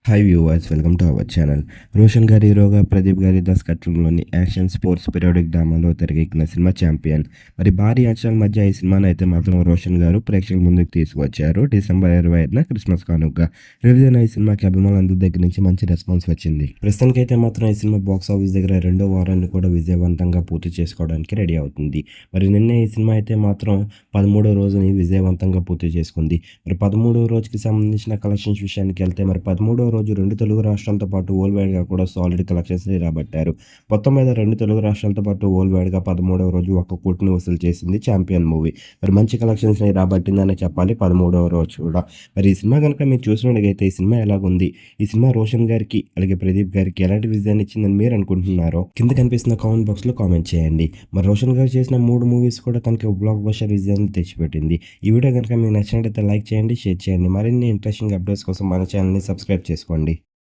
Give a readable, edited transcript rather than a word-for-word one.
Hi viewers, welcome to our channel. Roshan గారి హీరోగా, ప్రదీప్ గారి దర్శకత్వంలోని యాక్షన్ స్పోర్ట్స్ పీరియాడిక్ డ్రామాలో తెరకెక్కిన సినిమా ఛాంపియన్. మరి భారీ అంచనాల మధ్య ఈ సినిమాను అయితే మాత్రం రోషన్ గారు ప్రేక్షకుల ముందుకు తీసుకువచ్చారు. డిసెంబర్ 25న క్రిస్మస్ కానుకగా రిలీజ్ అయిన ఈ సినిమాకి అభిమానులందరి దగ్గర నుంచి మంచి రెస్పాన్స్ వచ్చింది. ప్రస్తుతానికైతే మాత్రం ఈ సినిమా బాక్స్ ఆఫీస్ దగ్గర రెండో వారాన్ని కూడా విజయవంతంగా పూర్తి చేసుకోవడానికి రెడీ అవుతుంది. మరి నిన్నే ఈ సినిమా అయితే మాత్రం 13వ రోజుని విజయవంతంగా పూర్తి చేసుకుంది. మరి 13వ రోజుకి సంబంధించిన కలెక్షన్స్ విషయానికి వెళ్తే, మరి 13వ రోజు 2 తెలుగు రాష్ట్రాలతో పాటు వరల్డ్ వైడ్‌గా కూడా సాలిడ్ కలెక్షన్స్‌ని రాబట్టారు. మొత్తం మీద 2 తెలుగు రాష్ట్రాలతో పాటు వరల్డ్ వైడ్‌గా 13వ రోజు 1 కోటిని వసూలు చేసింది ఛాంపియన్ మూవీ. మరి మంచి కలెక్షన్స్‌ని రాబట్టిందనే చెప్పాలి 13వ రోజు కూడా. మరి ఈ సినిమా గనుక మీరు చూసినట్లయితే ఈ సినిమా ఎలాగుంది? ఈ సినిమా రోషన్ గారికి అలాగే ప్రదీప్ గారికి ఎలాంటి విజయాన్ని ఇచ్చిందని మీరు అనుకుంటున్నారో కింద కనిపిస్తున్న కామెంట్ బాక్స్‌లో కామెంట్ చేయండి. మరి రోషన్ గారు చేసిన 3 మూవీస్ కూడా తనకి బ్లాక్ బస్టర్ విజయాన్ని తెచ్చిపెట్టింది. ఈ వీడియో గనుక మీకు నచ్చినట్లయితే లైక్ చేయండి, షేర్ చేయండి. మరిన్ని ఇంట్రెస్టింగ్ అప్డేట్స్ కోసం మన ఛానల్‌ని సబ్స్క్రైబ్ చేసుకోండి.